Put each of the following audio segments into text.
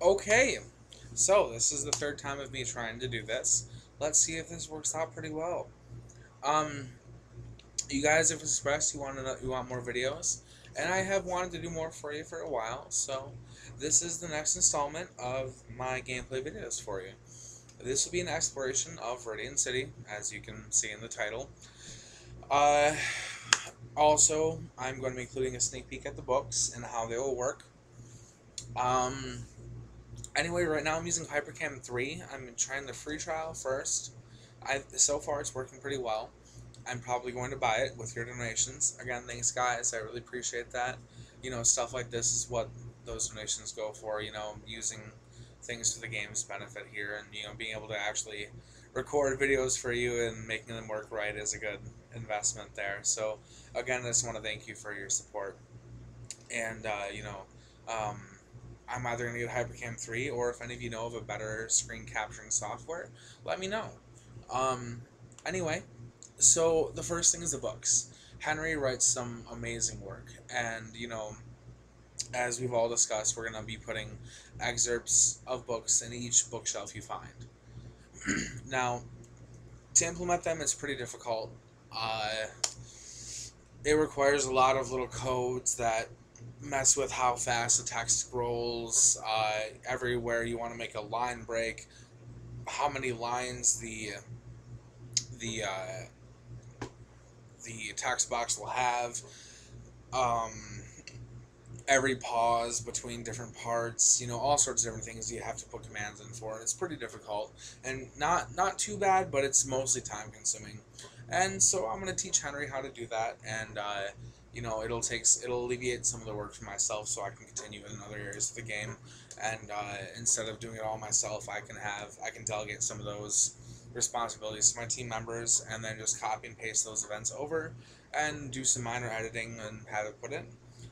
Okay, so this is the third time of me trying to do this. Let's see if this works out pretty well. Um, you guys have expressed you want more videos, and I have wanted to do more for you for a while. So this is the next installment of my gameplay videos for you. This will be an exploration of Viridian City, as you can see in the title. Uh, Also, I'm going to be including a sneak peek at the books and how they will work. Um, Anyway, right now I'm using Hypercam 3. I'm trying the free trial first. So far it's working pretty well. I'm probably going to buy it with your donations. Again, thanks guys. I really appreciate that. Stuff like this is what those donations go for. Using things for the game's benefit here, and being able to actually record videos for you and making them work right is a good investment there. So again, I just want to thank you for your support. And um, I'm either going to get Hypercam 3, or if any of you know of a better screen capturing software, let me know. Um, anyway, so the first thing is the books. Henry writes some amazing work, and as we've all discussed, we're going to be putting excerpts of books in each bookshelf you find. Now, to implement them, it's pretty difficult. Uh, it requires a lot of little codes that mess with how fast the text scrolls. Everywhere you want to make a line break, how many lines the the text box will have. Um, every pause between different parts, all sorts of different things you have to put commands in for. It's pretty difficult and not too bad, but it's mostly time consuming. And so I'm going to teach Henry how to do that, and it'll alleviate some of the work for myself, so I can continue in other areas of the game. And instead of doing it all myself, I can delegate some of those responsibilities to my team members, and then just copy and paste those events over, and do some minor editing and have it put in.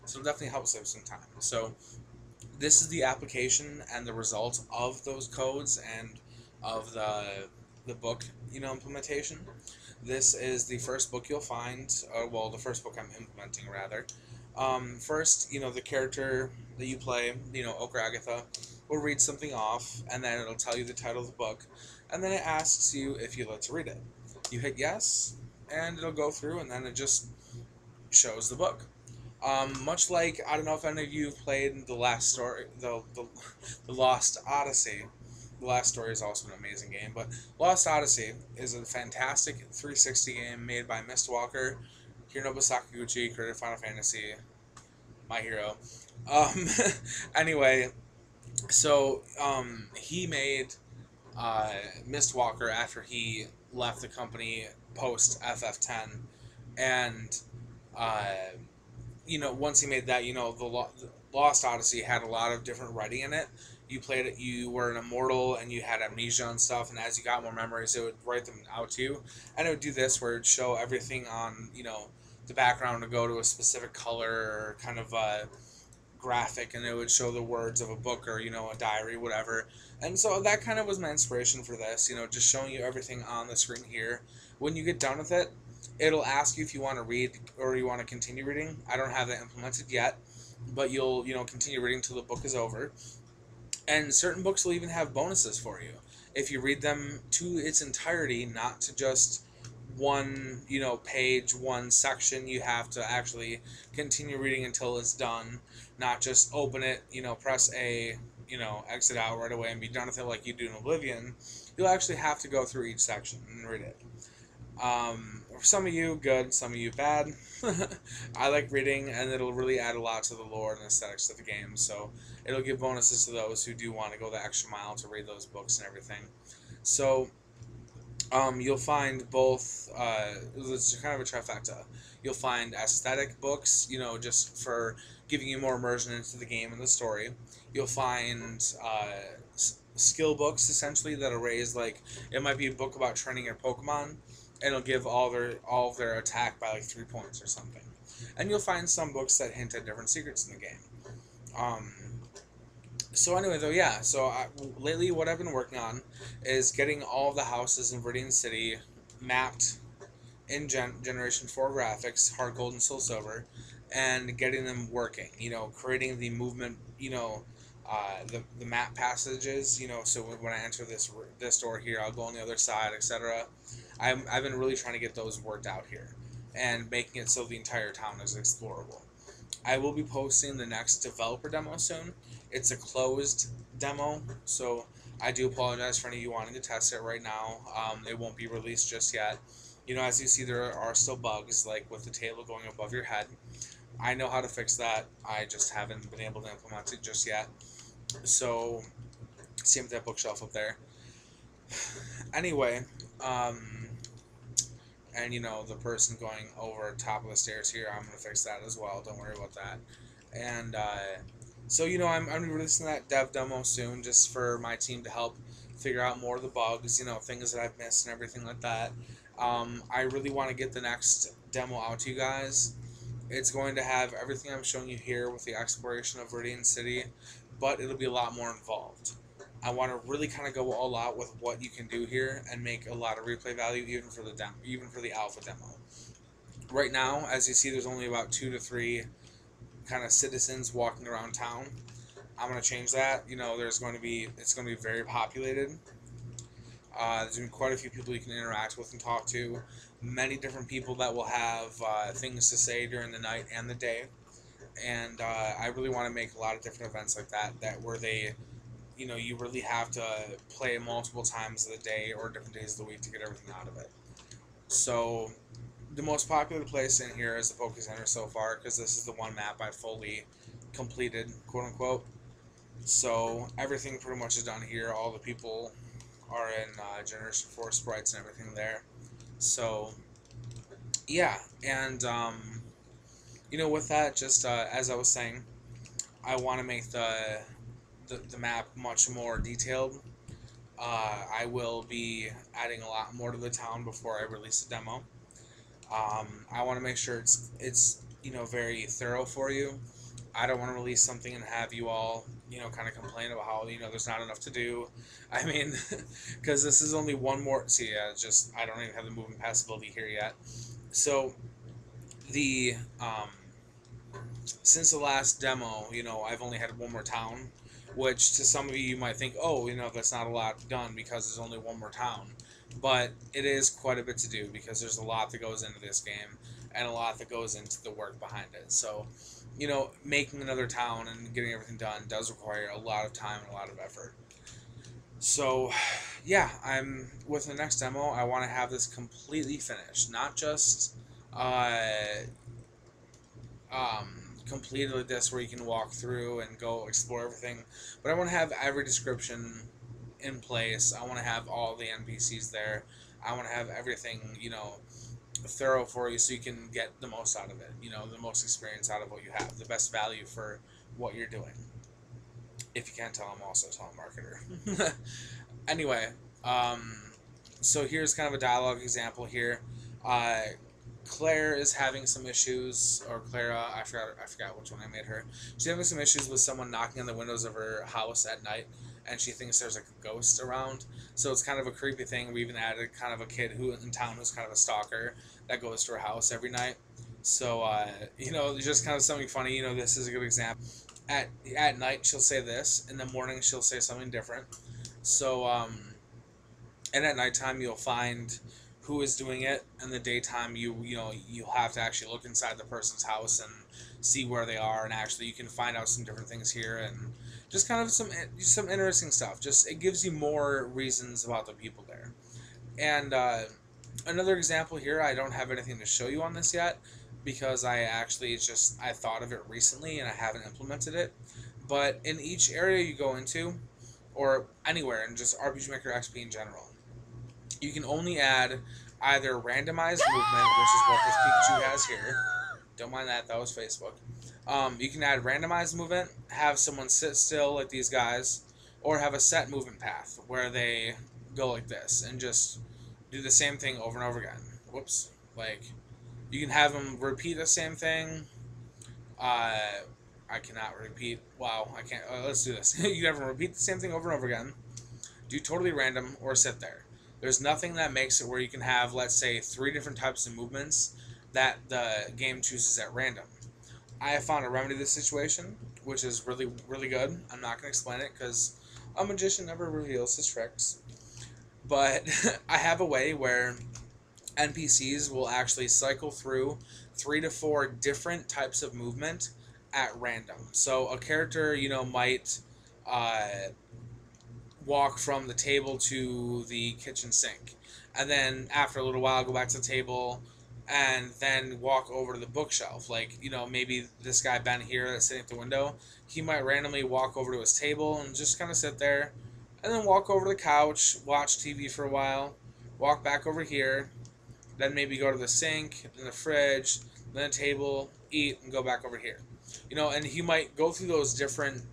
So it'll definitely help save some time. So this is the application and the result of those codes and of the book implementation. This is the first book you'll find. Well, the first book I'm implementing rather. First, the character that you play, Ochre Agatha, will read something off, and then it'll tell you the title of the book, and then it asks you if you'd like to read it. You hit yes, and it'll go through, and then it just shows the book. Much like, I don't know if any of you have played the Lost Odyssey. The Last Story is also an amazing game, but Lost Odyssey is a fantastic 360 game made by Mistwalker, Hironobu Sakaguchi, creator of Final Fantasy, my hero. Um, anyway, so he made Mistwalker after he left the company post FF10, and once he made that, the Lost Odyssey had a lot of different writing in it. You played it, you were an immortal, and you had amnesia and stuff, and as you got more memories, it would write them out to you. And it would do this, where it would show everything on, the background to go to a specific color or kind of graphic, and it would show the words of a book or, a diary, whatever. And so that kind of was my inspiration for this, just showing you everything on the screen here. When you get done with it, it'll ask you if you want to read or you want to continue reading. I don't have that implemented yet, but you'll, continue reading until the book is over. And certain books will even have bonuses for you if you read them to its entirety, not to just one, page, one section. You have to actually continue reading until it's done, not just open it, press A, exit out right away and be done with it like you do in Oblivion. You'll actually have to go through each section and read it. For some of you, good, some of you, bad. I like reading, and it'll really add a lot to the lore and aesthetics of the game, so it'll give bonuses to those who do want to go the extra mile to read those books and everything. So, you'll find both, it's kind of a trifecta. You'll find aesthetic books, just for giving you more immersion into the game and the story. You'll find skill books, essentially, that'll raise, like, it might be a book about training your Pokemon, and it'll give all of their attack by like 3 points or something. And you'll find some books that hint at different secrets in the game. So anyway, though, yeah. So lately, what I've been working on is getting all of the houses in Viridian City mapped in Generation 4 graphics, hard gold and soul silver, and getting them working. Creating the movement, the map passages. So when I enter this door here, I'll go on the other side, etc. I've been really trying to get those worked out here, and making it so the entire town is explorable. I will be posting the next developer demo soon. It's a closed demo, so I do apologize for any of you wanting to test it right now. It won't be released just yet. As you see, there are still bugs, like with the table going above your head. I know how to fix that. I just haven't been able to implement it just yet. So, same with that bookshelf up there. Anyway, and the person going over top of the stairs here, I'm going to fix that as well. Don't worry about that. And so I'm releasing that dev demo soon, just for my team to help figure out more of the bugs, things that I've missed and everything like that. I really want to get the next demo out to you guys. It's going to have everything I'm showing you here with the exploration of Viridian City, but it'll be a lot more involved. I want to really kind of go all out with what you can do here and make a lot of replay value even for the alpha demo. Right now, as you see, there's only about 2 to 3 kind of citizens walking around town. I'm going to change that. It's going to be very populated. There's going to be quite a few people you can interact with and talk to. Many different people that will have things to say during the night and the day. And I really want to make a lot of different events like that where they, you really have to play multiple times of the day or different days of the week to get everything out of it. So the most popular place in here is the Poke Center so far, because this is the one map I fully completed, quote unquote. So everything pretty much is done here. All the people are in Generation 4 sprites and everything there. So yeah, and with that, just as I was saying, I want to make the map much more detailed. I will be adding a lot more to the town before I release the demo. I want to make sure it's very thorough for you. I don't want to release something and have you all kind of complain about how there's not enough to do. I mean, because this is only one more. See, I don't even have the moving passability here yet. So the since the last demo, I've only had one more town, which to some of you might think, oh, that's not a lot done because there's only one more town. But it is quite a bit to do because there's a lot that goes into this game and a lot that goes into the work behind it. So, making another town and getting everything done does require a lot of time and a lot of effort. So, yeah, with the next demo, I want to have this completely finished, not just completed like this where you can walk through and go explore everything, but I want to have every description in place. I want to have all the NPCs there. I want to have everything, thorough for you so you can get the most out of it, the most experience out of what you have, the best value for what you're doing. If you can't tell, I'm also a telemarketer. Anyway, so here's kind of a dialogue example here. Claire is having some issues, or Clara, I forgot which one I made her. She's having some issues with someone knocking on the windows of her house at night, and she thinks there's like a ghost around. So it's kind of a creepy thing. We even added kind of a kid in town who's kind of a stalker that goes to her house every night. So, just kind of something funny. This is a good example. At night, she'll say this. In the morning, she'll say something different. So, and at nighttime, you'll find who is doing it. In the daytime, you'll have to actually look inside the person's house and see where they are, and actually you can find out some different things here, and just kind of some interesting stuff. Just it gives you more reasons about the people there. And another example here, I don't have anything to show you on this yet because I thought of it recently and I haven't implemented it. But in each area you go into, or anywhere in just RPG Maker XP in general, you can only add either randomized movement, which is what this Pikachu has here. Don't mind that was Facebook. You can add randomized movement, have someone sit still like these guys, or have a set movement path where they go like this and just do the same thing over and over again. Whoops. Like, you can have them repeat the same thing. I cannot repeat. Wow, I can't. Let's do this. You can have them repeat the same thing over and over again, do totally random, or sit there. There's nothing that makes it where you can have, let's say, 3 different types of movements that the game chooses at random. I have found a remedy to this situation which is really, really good. I'm not going to explain it because a magician never reveals his tricks. But I have a way where NPCs will actually cycle through 3 to 4 different types of movement at random. So a character, might uh, walk from the table to the kitchen sink, and then after a little while go back to the table, and then walk over to the bookshelf. Like, maybe this guy Ben here that's sitting at the window, he might randomly walk over to his table and just kind of sit there, and then walk over to the couch, watch TV for a while, walk back over here, then maybe go to the sink, then the fridge, then the table, eat, and go back over here. And he might go through those different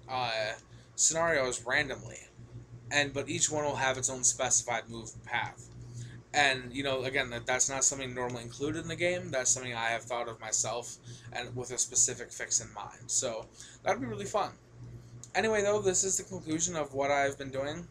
scenarios randomly, but each one will have its own specified move path. And again, that's not something normally included in the game. That's something I have thought of myself, and with a specific fix in mind. So that'd be really fun. Anyway, though, this is the conclusion of what I've been doing.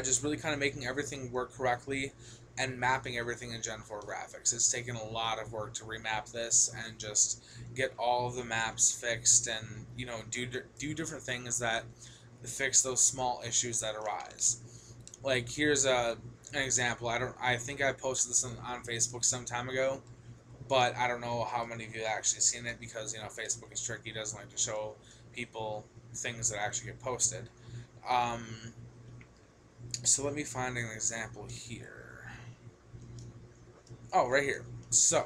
Just really kind of making everything work correctly and mapping everything in Gen 4 graphics. It's taken a lot of work to remap this and just get all of the maps fixed, and do different things that fix those small issues that arise. Like, here's an example. I think I posted this on Facebook some time ago, but I don't know how many of you have actually seen it, because Facebook is tricky. It doesn't like to show people things that actually get posted. So let me find an example here. Oh, right here. So,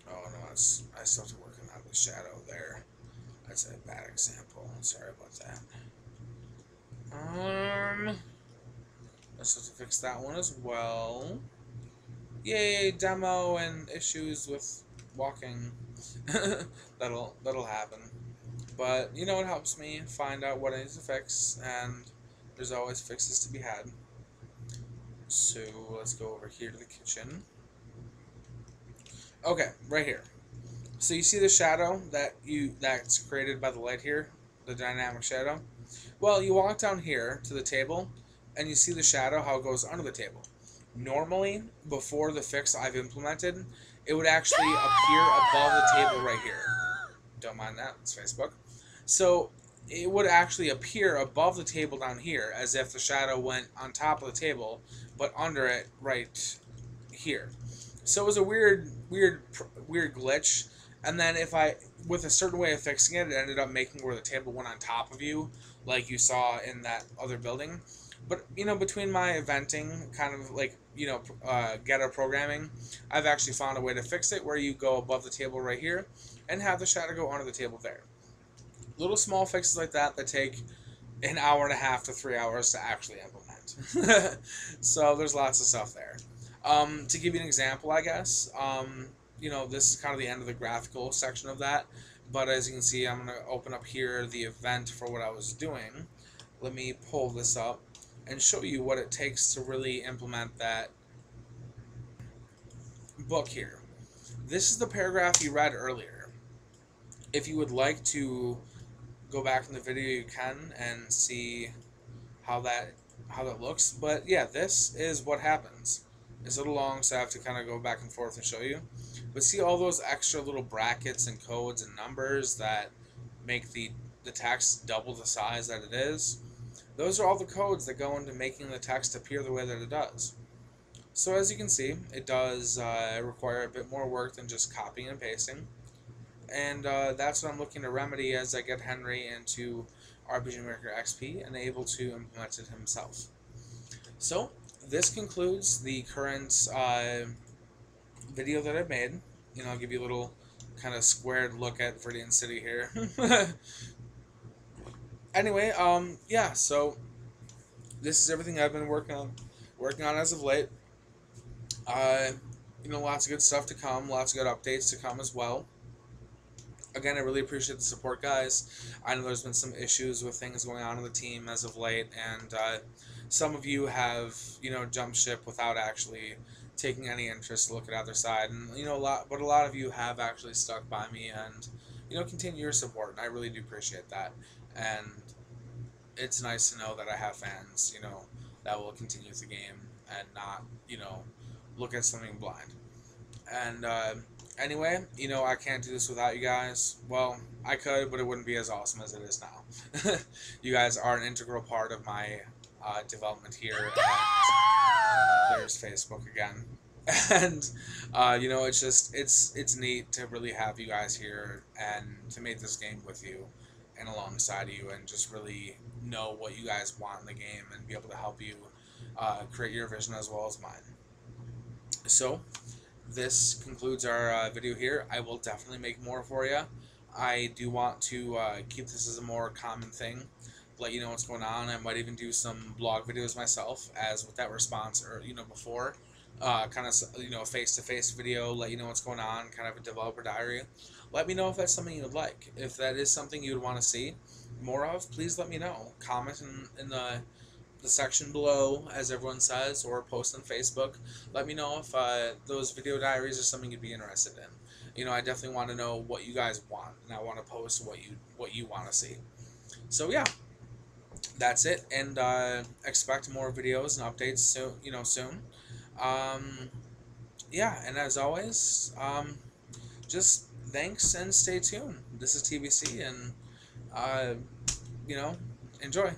oh no, I still have to work on the shadow there. That's a bad example. Sorry about that. Let's have to fix that one as well. Yay, demo and issues with walking. that'll happen. But it helps me find out what I need to fix, and there's always fixes to be had. So let's go over here to the kitchen. Okay, right here. So you see the shadow that's created by the light here, the dynamic shadow? Well, you walk down here to the table, and you see the shadow, how it goes under the table. Normally, before the fix I've implemented, it would actually appear above the table right here. Don't mind that, it's Facebook. So it would actually appear above the table down here, as if the shadow went on top of the table, but under it right here. So it was a weird glitch. And then with a certain way of fixing it, it ended up making where the table went on top of you, like you saw in that other building. But, between my eventing, kind of like, ghetto programming, I've actually found a way to fix it where you go above the table right here and have the shadow go under the table there. Little small fixes like that take an hour and a half to 3 hours to actually implement. So there's lots of stuff there. To give you an example, I guess, this is kind of the end of the graphical section of that. But as you can see, I'm going to open up here the event for what I was doing. Let me pull this up and show you what it takes to really implement that book here. This is the paragraph you read earlier. If you would like to go back in the video, you can, and see how that looks. But yeah, this is what happens. It's a little long, so I have to kind of go back and forth and show you. But see all those extra little brackets and codes and numbers that make the text double the size that it is? Those are all the codes that go into making the text appear the way that it does. So as you can see, it does require a bit more work than just copying and pasting. And that's what I'm looking to remedy as I get Henry into RPG Maker XP and able to implement it himself. So this concludes the current video that I've made. I'll give you a little kind of squared look at Viridian City here. Anyway, yeah, so this is everything I've been working on as of late. Lots of good stuff to come, lots of good updates to come as well. Again, I really appreciate the support, guys. I know there's been some issues with things going on in the team as of late, and some of you have, jumped ship without actually taking any interest to look at either side, and a lot of you have actually stuck by me and continue your support, and I really do appreciate that. And it's nice to know that I have fans, that will continue the game and not, look at something blind. And Anyway, you know, I can't do this without you guys. Well, I could, but it wouldn't be as awesome as it is now. You guys are an integral part of my development here, and there's Facebook again. And you know, it's just it's neat to really have you guys here and to make this game with you and alongside you, and just really know what you guys want in the game and be able to help you create your vision as well as mine. So this concludes our video here. I will definitely make more for you. I do want to keep this as a more common thing, let you know what's going on. I might even do some blog videos myself, as with that response, or you know, before, kind of, you know, face-to-face video, let you know what's going on, kind of a developer diary. Let me know if that's something you would like. If that is something you would want to see more of, please let me know. Comment in the section below, as everyone says, or post on Facebook. Let me know if those video diaries are something you'd be interested in. You know, I definitely want to know what you guys want, and I want to post what you want to see. So yeah, that's it, and expect more videos and updates soon. You know, soon. Yeah, and as always, just thanks and stay tuned. This is TBC, and you know, enjoy.